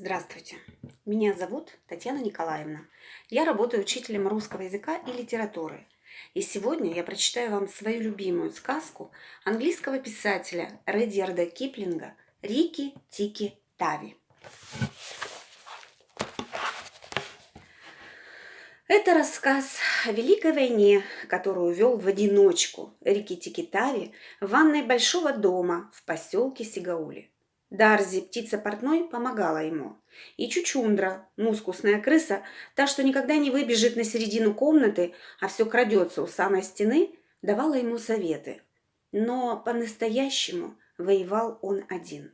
Здравствуйте, меня зовут Татьяна Николаевна. Я работаю учителем русского языка и литературы. И сегодня я прочитаю вам свою любимую сказку английского писателя Редьярда Киплинга «Рикки-Тикки-Тави». Это рассказ о Великой войне, которую вел в одиночку Рикки-Тикки-Тави в ванной большого дома в поселке Сигаули. Дарзи, птица портной, помогала ему. И Чучундра, мускусная крыса, та, что никогда не выбежит на середину комнаты, а все крадется у самой стены, давала ему советы. Но по-настоящему воевал он один.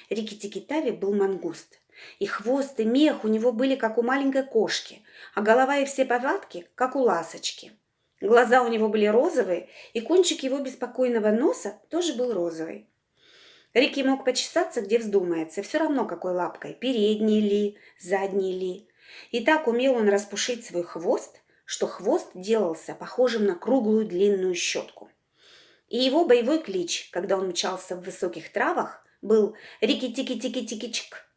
Рикки-Тикки-Тави был мангуст. И хвост, и мех у него были, как у маленькой кошки, а голова и все повадки, как у ласочки. Глаза у него были розовые, и кончик его беспокойного носа тоже был розовый. Рикки мог почесаться, где вздумается, все равно какой лапкой, передней ли, задней ли. И так умел он распушить свой хвост, что хвост делался похожим на круглую длинную щетку. И его боевой клич, когда он мчался в высоких травах, был «Рикки-тики-тики-тики-чик».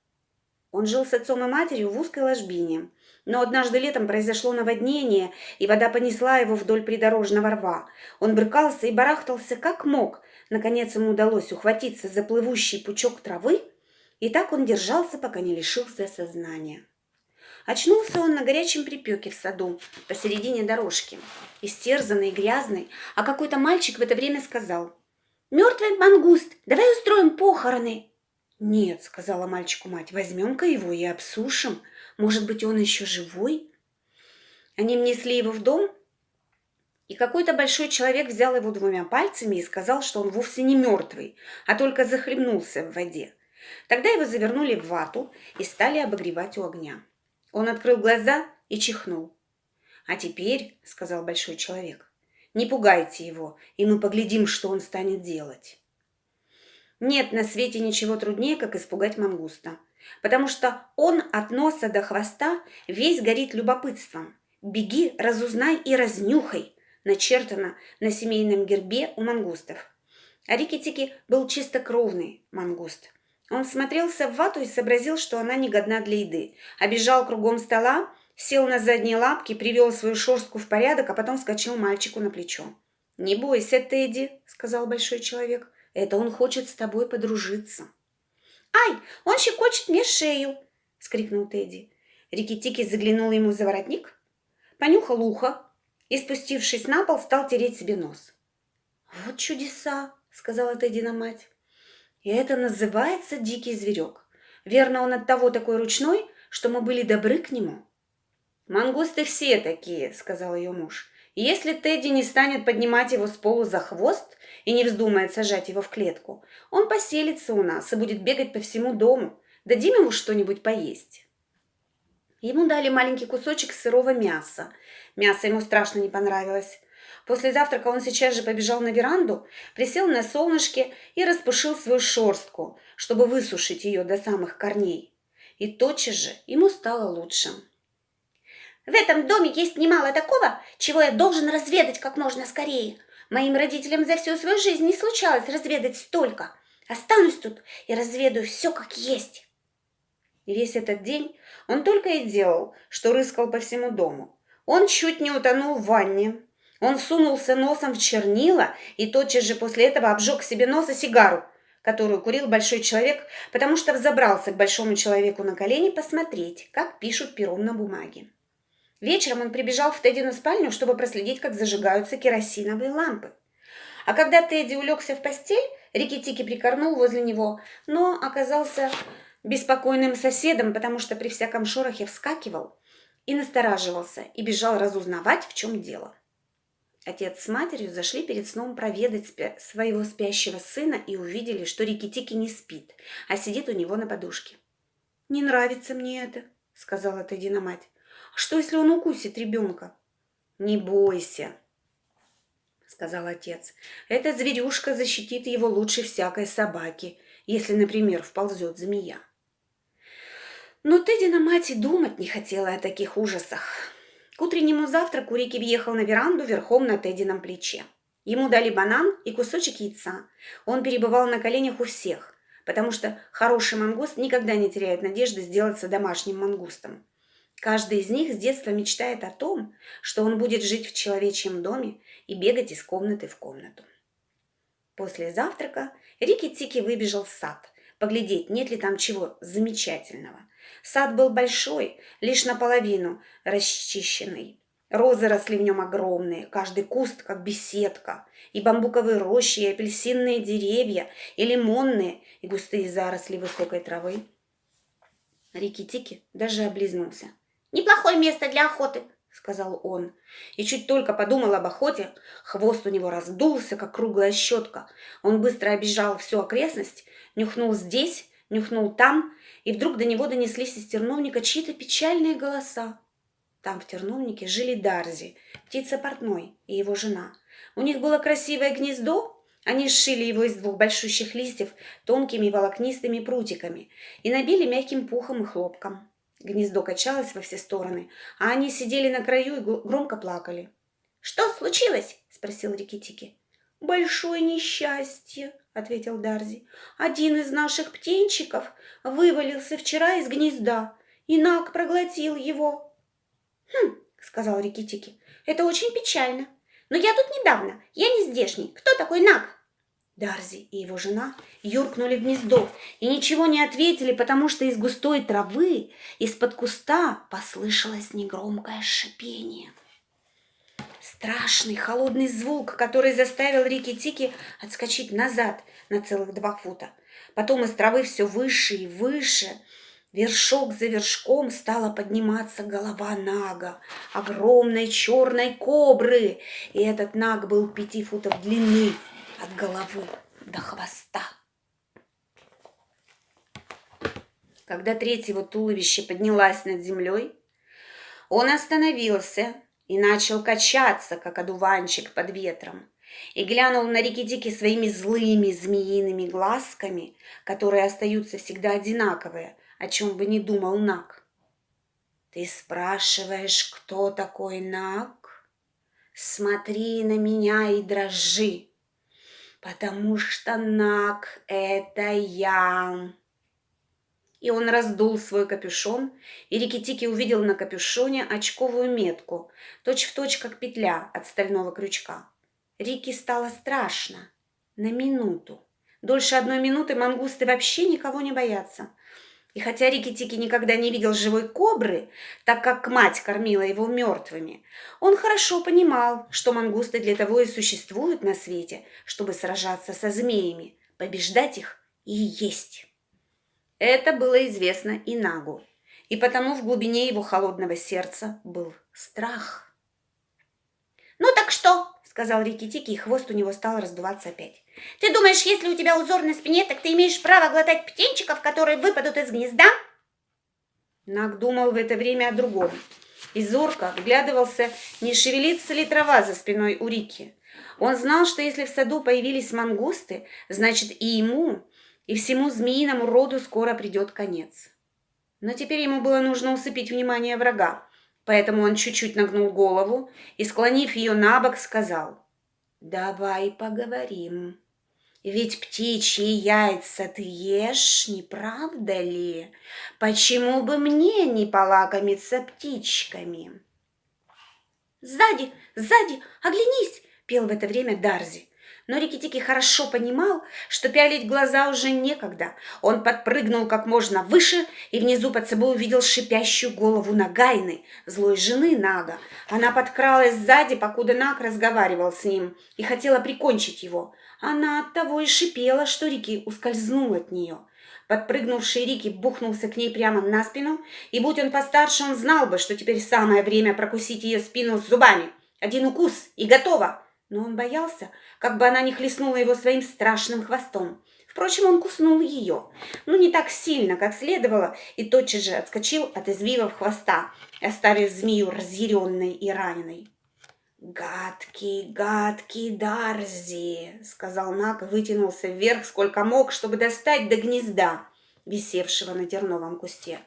Он жил с отцом и матерью в узкой ложбине, но однажды летом произошло наводнение, и вода понесла его вдоль придорожного рва. Он брыкался и барахтался как мог. Наконец ему удалось ухватиться за плывущий пучок травы, и так он держался, пока не лишился сознания. Очнулся он на горячем припеке в саду, посередине дорожки, истерзанный и грязный, а какой-то мальчик в это время сказал: «Мертвый мангуст, давай устроим похороны!» «Нет», — сказала мальчику мать, — «возьмем-ка его и обсушим. Может быть, он еще живой?» Они внесли его в дом, и какой-то большой человек взял его двумя пальцами и сказал, что он вовсе не мертвый, а только захлебнулся в воде. Тогда его завернули в вату и стали обогревать у огня. Он открыл глаза и чихнул. «А теперь, — сказал большой человек, — не пугайте его, и мы поглядим, что он станет делать». Нет на свете ничего труднее, как испугать мангуста, потому что он от носа до хвоста весь горит любопытством. «Беги, разузнай и разнюхай», начертано на семейном гербе у мангустов. А Рикки-Тикки был чистокровный мангуст. Он смотрелся в вату и сообразил, что она негодна для еды. Обежал кругом стола, сел на задние лапки, привел свою шерстку в порядок, а потом вскочил мальчику на плечо. «Не бойся, Тедди», — сказал большой человек. «Это он хочет с тобой подружиться». «Ай, он щекочет мне шею!» — скрикнул Тедди. Рикки-Тикки заглянул ему за воротник, понюхал ухо и, спустившись на пол, стал тереть себе нос. «Вот чудеса!» — сказала Теддина мать. «И это называется дикий зверек. Верно, он оттого такой ручной, что мы были добры к нему». «Мангусты все такие», — сказал ее муж. «Если Тедди не станет поднимать его с полу за хвост и не вздумает сажать его в клетку, он поселится у нас и будет бегать по всему дому. Дадим ему что-нибудь поесть». Ему дали маленький кусочек сырого мяса. Мясо ему страшно не понравилось. После завтрака он сейчас же побежал на веранду, присел на солнышке и распушил свою шерстку, чтобы высушить ее до самых корней. И тотчас же ему стало лучше. «В этом доме есть немало такого, чего я должен разведать как можно скорее. Моим родителям за всю свою жизнь не случалось разведать столько. Останусь тут и разведаю все как есть». И весь этот день он только и делал, что рыскал по всему дому. Он чуть не утонул в ванне. Он сунулся носом в чернила и тотчас же после этого обжег себе нос и сигару, которую курил большой человек, потому что взобрался к большому человеку на колени посмотреть, как пишут пером на бумаге. Вечером он прибежал в Теддину спальню, чтобы проследить, как зажигаются керосиновые лампы. А когда Тедди улегся в постель, Рикки-Тикки прикорнул возле него, но оказался беспокойным соседом, потому что при всяком шорохе вскакивал и настораживался, и бежал разузнавать, в чем дело. Отец с матерью зашли перед сном проведать своего спящего сына и увидели, что Рикки-Тикки не спит, а сидит у него на подушке. «Не нравится мне это», — сказала Теддина мать. «А что, если он укусит ребенка?» «Не бойся», — сказал отец. «Эта зверюшка защитит его лучше всякой собаки, если, например, вползет змея». Но Теддина мать и думать не хотела о таких ужасах. К утреннему завтраку Рикки въехал на веранду верхом на Теддином плече. Ему дали банан и кусочек яйца. Он перебывал на коленях у всех. потому что хороший мангуст никогда не теряет надежды сделаться домашним мангустом. Каждый из них с детства мечтает о том, что он будет жить в человечьем доме и бегать из комнаты в комнату. После завтрака Рикки-Тикки выбежал в сад, поглядеть, нет ли там чего замечательного. Сад был большой, лишь наполовину расчищенный. Розы росли в нем огромные, каждый куст как беседка, и бамбуковые рощи, и апельсинные деревья, и лимонные, и густые заросли высокой травы. Рикки-Тикки даже облизнулся. «Неплохое место для охоты», — сказал он. И чуть только подумал об охоте, хвост у него раздулся, как круглая щетка. Он быстро обежал всю окрестность, нюхнул здесь, нюхнул там, и вдруг до него донеслись из терновника чьи-то печальные голоса. Там в терновнике жили Дарзи, птица портной, и его жена. У них было красивое гнездо. Они сшили его из 2 большущих листьев тонкими волокнистыми прутиками и набили мягким пухом и хлопком. Гнездо качалось во все стороны, а они сидели на краю и громко плакали. «Что случилось?» – спросил Рикки-Тикки. «Большое несчастье», – ответил Дарзи. «Один из наших птенчиков вывалился вчера из гнезда, и Наг проглотил его». «Хм», – сказал Рикки-Тикки, – «это очень печально. Но я тут недавно, я не здешний. Кто такой Наг?» Дарзи и его жена юркнули в гнездо и ничего не ответили, потому что из густой травы, из-под куста послышалось негромкое шипение. Страшный холодный звук, который заставил Рикки-Тикки отскочить назад на целых 2 фута. Потом из травы все выше и выше, вершок за вершком стала подниматься голова Нага, огромной черной кобры, и этот Наг был 5 футов длины от головы до хвоста. Когда треть его туловища поднялась над землей, он остановился и начал качаться, как одуванчик под ветром, и глянул на Рикки-Тикки своими злыми змеиными глазками, которые остаются всегда одинаковые, о чем бы ни думал Наг. «Ты спрашиваешь, кто такой Наг? Смотри на меня и дрожи, потому что Наг — это я». И он раздул свой капюшон, и Рикки-Тикки увидел на капюшоне очковую метку, точь-в-точь, как петля от стального крючка. Рикки стало страшно. На минуту. Дольше 1 минуты мангусты вообще никого не боятся. И хотя Рикки-Тикки никогда не видел живой кобры, так как мать кормила его мертвыми, он хорошо понимал, что мангусты для того и существуют на свете, чтобы сражаться со змеями, побеждать их и есть. Это было известно и Нагу, и потому в глубине его холодного сердца был страх. «Ну так что?» – сказал Рикки-Тикки, и хвост у него стал раздуваться опять. «Ты думаешь, если у тебя узор на спине, так ты имеешь право глотать птенчиков, которые выпадут из гнезда?» Наг думал в это время о другом, и зорко вглядывался, не шевелится ли трава за спиной у Рикки. Он знал, что если в саду появились мангусты, значит и ему, и всему змеиному роду скоро придет конец. Но теперь ему было нужно усыпить внимание врага, поэтому он чуть-чуть нагнул голову и, склонив ее на бок, сказал: «Давай поговорим. Ведь птичьи яйца ты ешь, не правда ли? Почему бы мне не полакомиться птичками?» «Сзади, сзади, оглянись!» – пел в это время Дарзи. Но Рикки-Тикки хорошо понимал, что пялить глаза уже некогда. Он подпрыгнул как можно выше и внизу под собой увидел шипящую голову Нагайны, злой жены Нага. Она подкралась сзади, покуда Наг разговаривал с ним, и хотела прикончить его. Она оттого и шипела, что Рикки ускользнул от нее. Подпрыгнувший Рикки бухнулся к ней прямо на спину, и будь он постарше, он знал бы, что теперь самое время прокусить ее спину зубами. 1 укус и готово. Но он боялся, как бы она не хлестнула его своим страшным хвостом. Впрочем, он куснул ее, но не так сильно, как следовало, и тотчас же отскочил от извивов хвоста, оставив змею разъяренной и раненой. «Гадкий, гадкий Дарзи!» — сказал Наг и вытянулся вверх сколько мог, чтобы достать до гнезда, висевшего на терновом кусте.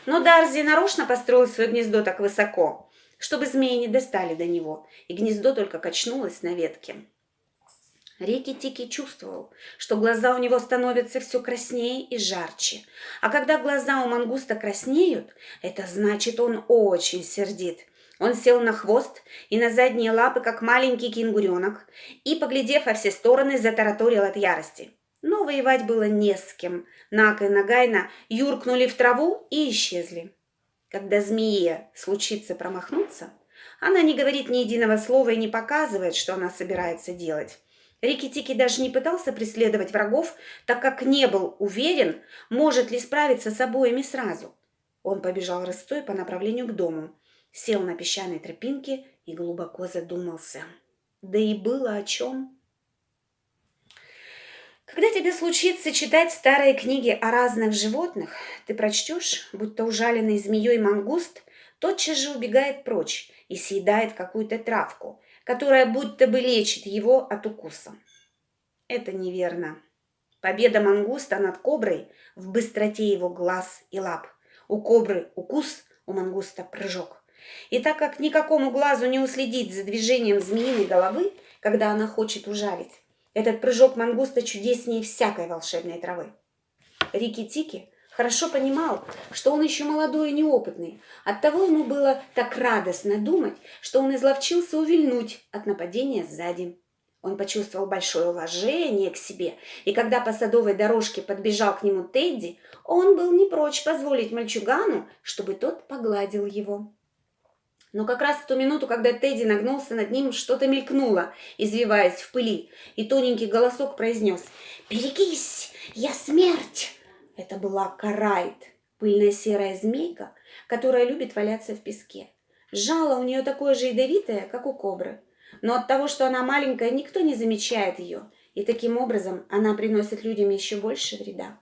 Но Дарзи нарочно построил свое гнездо так высоко, чтобы змеи не достали до него, и гнездо только качнулось на ветке. Рикки-Тикки чувствовал, что глаза у него становятся все краснее и жарче. А когда глаза у мангуста краснеют, это значит, он очень сердит. Он сел на хвост и на задние лапы, как маленький кенгуренок, и, поглядев во все стороны, затараторил от ярости. Но воевать было не с кем. Нак и Нагайна юркнули в траву и исчезли. Когда змее случится промахнуться, она не говорит ни единого слова и не показывает, что она собирается делать. Рикки-Тикки даже не пытался преследовать врагов, так как не был уверен, может ли справиться с обоими сразу. Он побежал рысцой по направлению к дому, сел на песчаной тропинке и глубоко задумался. Да и было о чем. Когда тебе случится читать старые книги о разных животных, ты прочтешь, будто ужаленный змеей мангуст тотчас же убегает прочь и съедает какую-то травку, которая будто бы лечит его от укуса. Это неверно. Победа мангуста над коброй в быстроте его глаз и лап. У кобры укус, у мангуста прыжок. И так как никакому глазу не уследить за движением змеиной головы, когда она хочет ужалить, этот прыжок мангуста чудеснее всякой волшебной травы. Рикки-Тикки хорошо понимал, что он еще молодой и неопытный. Оттого ему было так радостно думать, что он изловчился увильнуть от нападения сзади. Он почувствовал большое уважение к себе, и когда по садовой дорожке подбежал к нему Тедди, он был не прочь позволить мальчугану, чтобы тот погладил его. Но как раз в ту минуту, когда Тедди нагнулся над ним, что-то мелькнуло, извиваясь в пыли, и тоненький голосок произнес: «Берегись, я смерть!» Это была Карайт, пыльная серая змейка, которая любит валяться в песке. Жало у нее такое же ядовитое, как у кобры. Но от того, что она маленькая, никто не замечает ее, и таким образом она приносит людям еще больше вреда.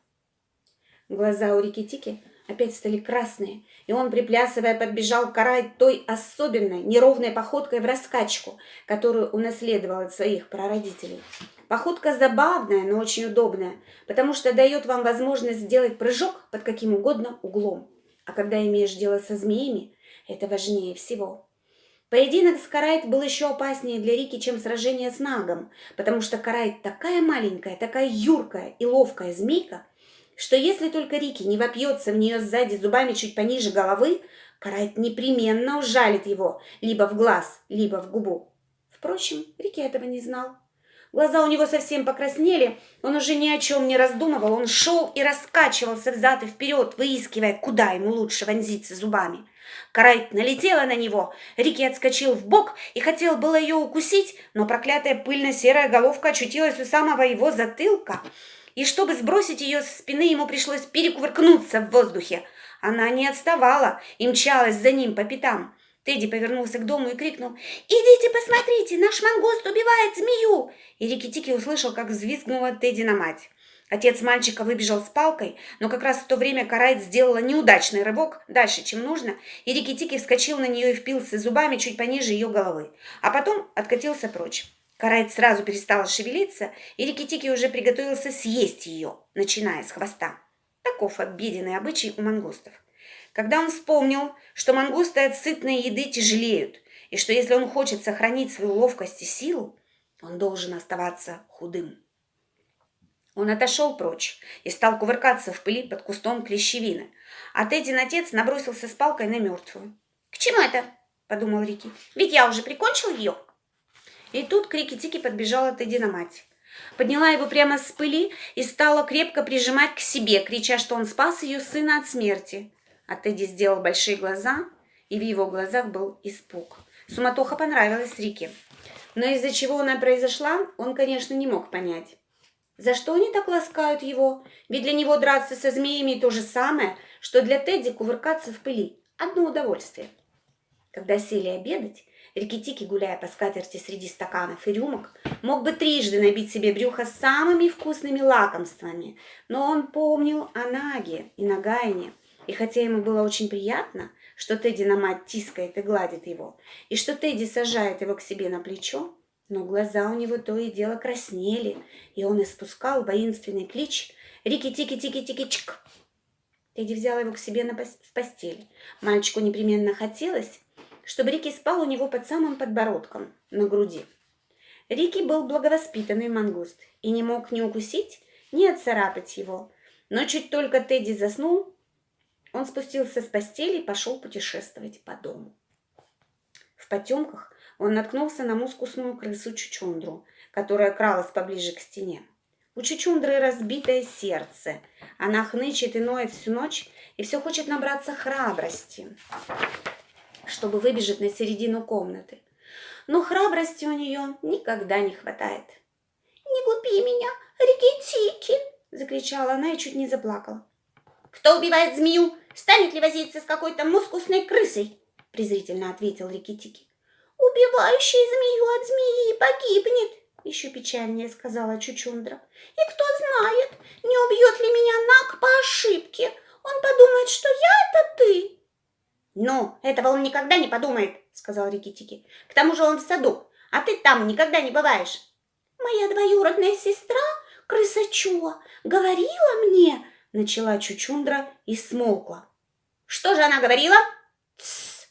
Глаза у Рикки-Тикки опять стали красные, и он, приплясывая, подбежал к Карайт той особенной, неровной походкой в раскачку, которую унаследовал от своих прародителей. Походка забавная, но очень удобная, потому что дает вам возможность сделать прыжок под каким угодно углом. А когда имеешь дело со змеями, это важнее всего. Поединок с Карайт был еще опаснее для Рикки, чем сражение с Нагом, потому что Карайт такая маленькая, такая юркая и ловкая змейка, что если только Рикки не вопьется в нее сзади зубами чуть пониже головы, Карайт непременно ужалит его либо в глаз, либо в губу. Впрочем, Рикки этого не знал. Глаза у него совсем покраснели, он уже ни о чем не раздумывал, он шел и раскачивался взад и вперед, выискивая, куда ему лучше вонзиться зубами. Карайт налетела на него, Рикки отскочил вбок и хотел было ее укусить, но проклятая пыльно-серая головка очутилась у самого его затылка, и чтобы сбросить ее со спины, ему пришлось перекувыркнуться в воздухе. Она не отставала и мчалась за ним по пятам. Тедди повернулся к дому и крикнул: «Идите посмотрите, наш мангуст убивает змею!» И Рикки-Тикки услышал, как взвизгнула Теддина мать. Отец мальчика выбежал с палкой, но как раз в то время Карайт сделала неудачный рывок дальше, чем нужно, и Рикки-Тикки вскочил на нее и впился зубами чуть пониже ее головы, а потом откатился прочь. Карайт сразу перестала шевелиться, и Рикки-Тикки уже приготовился съесть ее, начиная с хвоста. Таков обеденный обычай у мангустов. Когда он вспомнил, что мангусты от сытной еды тяжелеют, и что если он хочет сохранить свою ловкость и силу, он должен оставаться худым. Он отошел прочь и стал кувыркаться в пыли под кустом клещевины, а Теддин отец набросился с палкой на мертвую. «К чему это?» – подумал Рикки. «Ведь я уже прикончил ее». И тут к Рикки-Тикки подбежала Теддина мать. Подняла его прямо с пыли и стала крепко прижимать к себе, крича, что он спас ее сына от смерти. А Тедди сделал большие глаза, и в его глазах был испуг. Суматоха понравилась Рикки. Но из-за чего она произошла, он, конечно, не мог понять. За что они так ласкают его? Ведь для него драться со змеями то же самое, что для Тедди кувыркаться в пыли. Одно удовольствие. Когда сели обедать, Рикки-Тикки, гуляя по скатерти среди стаканов и рюмок, мог бы трижды набить себе брюхо самыми вкусными лакомствами, но он помнил о Наге и Нагайне, и хотя ему было очень приятно, что Теддина мать тискает и гладит его, и что Тедди сажает его к себе на плечо, но глаза у него то и дело краснели, и он испускал воинственный клич «Рикки-Тикки-Тикки-Тикки-Чик». Тедди взял его к себе в постель. Мальчику непременно хотелось, чтобы Рикки спал у него под самым подбородком, на груди. Рики был благовоспитанный мангуст и не мог ни укусить, ни отцарапать его. Но чуть только Тедди заснул, он спустился с постели и пошел путешествовать по дому. В потемках он наткнулся на мускусную крысу Чучундру, которая кралась поближе к стене. У Чучундры разбитое сердце. Она хнычет и ноет всю ночь и все хочет набраться храбрости, чтобы выбежать на середину комнаты. Но храбрости у нее никогда не хватает. «Не губи меня, Рикки-Тикки!» – закричала она и чуть не заплакала. «Кто убивает змею, станет ли возиться с какой-то мускусной крысой?» – презрительно ответил Рикки-Тикки. «Убивающий змею от змеи погибнет!» – еще печальнее сказала Чучундра. «И кто знает, не убьет ли меня Наг по ошибке? Он подумает, что я – это ты!» «Ну, этого он никогда не подумает», — сказал Рикки-Тикки. «К тому же он в саду, а ты там никогда не бываешь». «Моя двоюродная сестра, крыса Чуа, говорила мне...» — начала Чучундра и смолкла. «Что же она говорила?» «Тссс!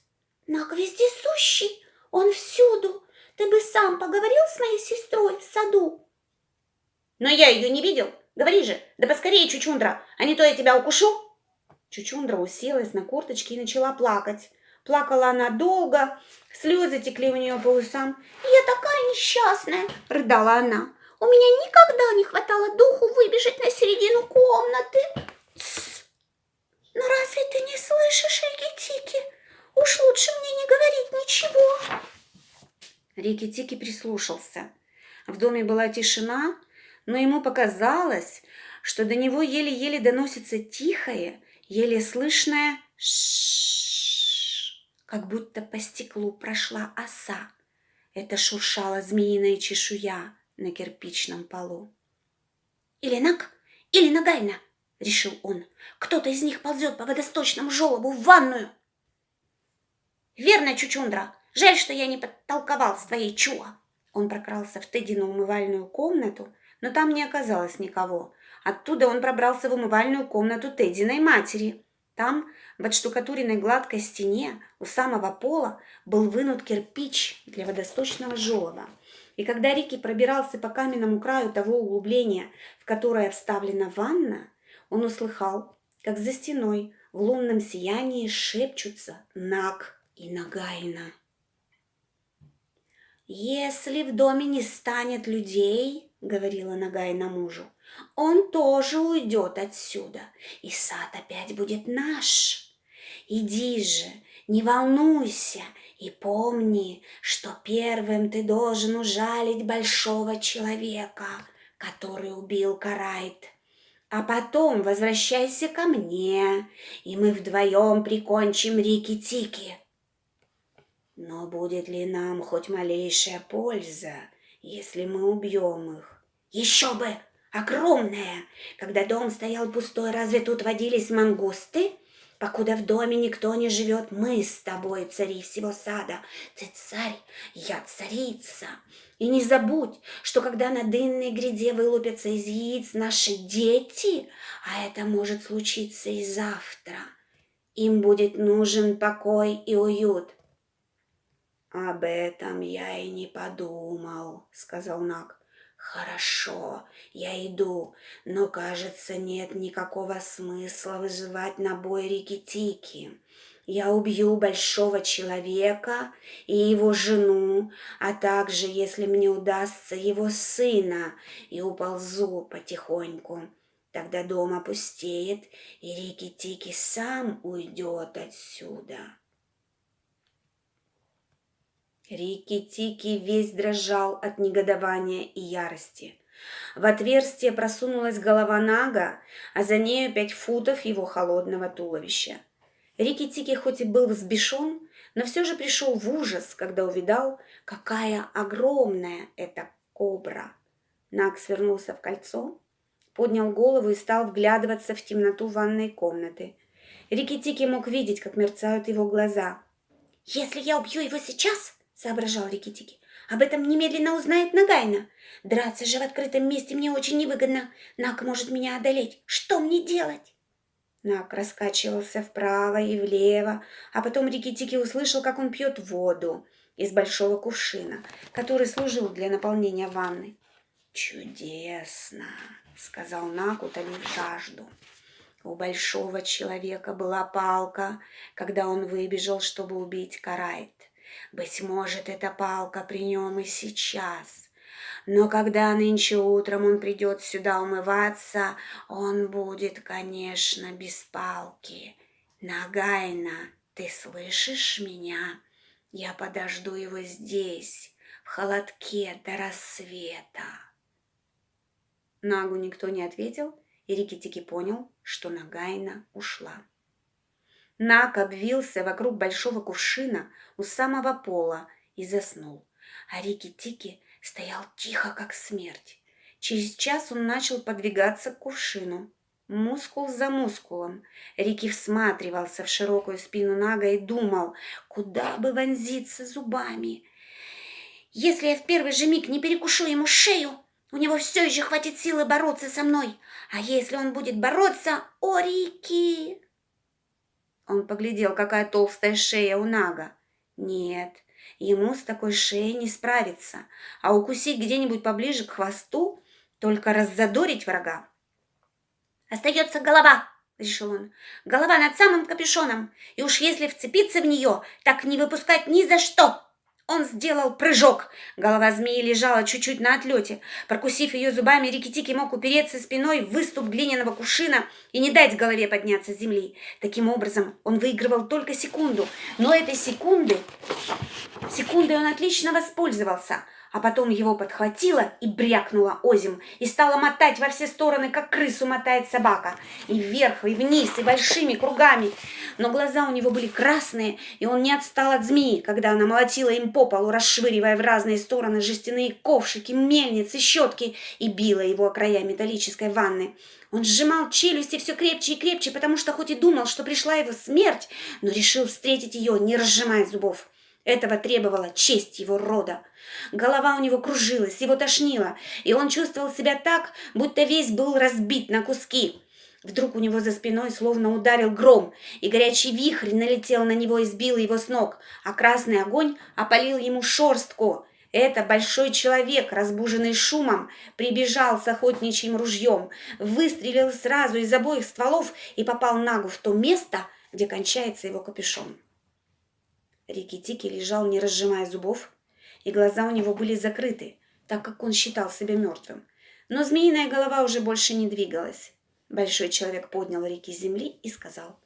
Наг вездесущий, он всюду. Ты бы сам поговорил с моей сестрой в саду». «Но я ее не видел. Говори же, да поскорее, Чучундра, а не то я тебя укушу». Чучундра уселась на корточки и начала плакать. Плакала она долго, слезы текли у нее по усам. «Я такая несчастная!» – рыдала она. «У меня никогда не хватало духу выбежать на середину комнаты!» «Тссс! Но разве ты не слышишь, Рикки-Тикки? Уж лучше мне не говорить ничего!» Рикки-Тикки прислушался. В доме была тишина, но ему показалось, что до него еле-еле доносится тихое, еле слышное «ш-ш-ш», как будто по стеклу прошла оса. Это шуршала змеиная чешуя на кирпичном полу. «Или Наг, или Нагайна», — решил он. «Кто-то из них ползет по водосточному желобу в ванную». «Верно, Чучундра. Жаль, что я не подтолковал с твоей Чуа». Он прокрался в Теддину умывальную комнату, но там не оказалось никого. Оттуда он пробрался в умывальную комнату Теддиной матери. Там, в отштукатуренной гладкой стене, у самого пола, был вынут кирпич для водосточного желоба. И когда Рикки пробирался по каменному краю того углубления, в которое вставлена ванна, он услыхал, как за стеной в лунном сиянии шепчутся Наг и Нагайна. «Если в доме не станет людей, — говорила Нагайна мужу, — он тоже уйдет отсюда, и сад опять будет наш. Иди же, не волнуйся и помни, что первым ты должен ужалить большого человека, который убил Карайт. А потом возвращайся ко мне, и мы вдвоем прикончим Рикки-Тикки. Но будет ли нам хоть малейшая польза, если мы убьем их? Еще бы! Огромная! Когда дом стоял пустой, разве тут водились мангусты? Покуда в доме никто не живет, мы с тобой цари всего сада. Ты царь, я царица. И не забудь, что когда на дынной гряде вылупятся из яиц наши дети, а это может случиться и завтра, им будет нужен покой и уют. «Об этом я и не подумал», — сказал Наг. «Хорошо, я иду, но, кажется, нет никакого смысла вызывать на бой Рикки-Тикки. Я убью большого человека и его жену, а также, если мне удастся, его сына, и уползу потихоньку. Тогда дом опустеет, и Рикки-Тикки сам уйдет отсюда». Рикки-Тикки весь дрожал от негодования и ярости. В отверстие просунулась голова Нага, а за нею 5 футов его холодного туловища. Рикки-Тикки хоть и был взбешен, но все же пришел в ужас, когда увидал, какая огромная эта кобра. Наг свернулся в кольцо, поднял голову и стал вглядываться в темноту ванной комнаты. Рикки-Тикки мог видеть, как мерцают его глаза. «Если я убью его сейчас, — соображал Рикки-Тикки, — об этом немедленно узнает Нагайна. Драться же в открытом месте мне очень невыгодно. Наг может меня одолеть. Что мне делать?» Наг раскачивался вправо и влево, а потом Рикки-Тикки услышал, как он пьет воду. из большого кувшина, который служил для наполнения ванны. «Чудесно!» — сказал Наг, утолив жажду. У большого человека была палка, когда он выбежал, чтобы убить Карайт. Быть может, эта палка при нем и сейчас. Но когда нынче утром он придет сюда умываться, он будет, конечно, без палки. Нагайна, ты слышишь меня? Я подожду его здесь, в холодке до рассвета». Нагу никто не ответил, и Рикки-Тикки понял, что Нагайна ушла. Наг обвился вокруг большого кувшина у самого пола и заснул, а Рикки-Тикки стоял тихо, как смерть. Через час он начал подвигаться к кувшину. Мускул за мускулом Рикки всматривался в широкую спину Нага и думал, куда бы вонзиться зубами. «Если я в первый же миг не перекушу ему шею, у него все еще хватит силы бороться со мной. А если он будет бороться, о, Рикки!» Он поглядел, какая толстая шея у Нага. Нет, ему с такой шеей не справиться, а укусить где-нибудь поближе к хвосту, только раззадорить врага. «Остается голова», — решил он. «Голова над самым капюшоном, и уж если вцепиться в нее, так не выпускать ни за что». Он сделал прыжок. Голова змеи лежала чуть-чуть на отлете. Прокусив ее зубами, Рикки-Тикки мог упереться спиной в выступ глиняного кувшина и не дать голове подняться с земли. Таким образом, он выигрывал только секунду. Но этой секундой он отлично воспользовался. А потом его подхватило и брякнуло озимь, и стало мотать во все стороны, как крысу мотает собака, и вверх, и вниз, и большими кругами. Но глаза у него были красные, и он не отстал от змеи, когда она молотила им по полу, расшвыривая в разные стороны жестяные ковшики, мельницы, щетки, и била его о края металлической ванны. Он сжимал челюсти все крепче и крепче, потому что хоть и думал, что пришла его смерть, но решил встретить ее, не разжимая зубов. Этого требовала честь его рода. Голова у него кружилась, его тошнило, и он чувствовал себя так, будто весь был разбит на куски. Вдруг у него за спиной словно ударил гром, и горячий вихрь налетел на него и сбил его с ног, а красный огонь опалил ему шерстку. Это большой человек, разбуженный шумом, прибежал с охотничьим ружьем, выстрелил сразу из обоих стволов и попал Нагу в то место, где кончается его капюшон. Рикки-Тикки лежал, не разжимая зубов, и глаза у него были закрыты, так как он считал себя мертвым. Но змеиная голова уже больше не двигалась. Большой человек поднял Рикки с земли и сказал: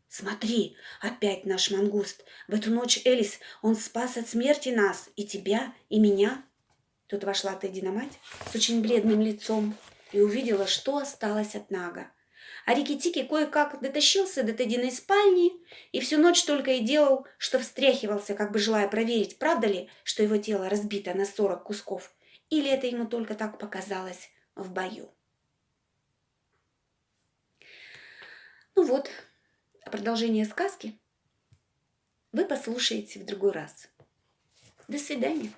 «Смотри, опять наш мангуст. В эту ночь, Элис, он спас от смерти нас, и тебя, и меня». Тут вошла Тедди-мать с очень бледным лицом и увидела, что осталось от Нага. А Рикки-Тикки кое-как дотащился до Теддиной спальни и всю ночь только и делал, что встряхивался, как бы желая проверить, правда ли, что его тело разбито на 40 кусков, или это ему только так показалось в бою. Ну вот, продолжение сказки вы послушаете в другой раз. До свидания.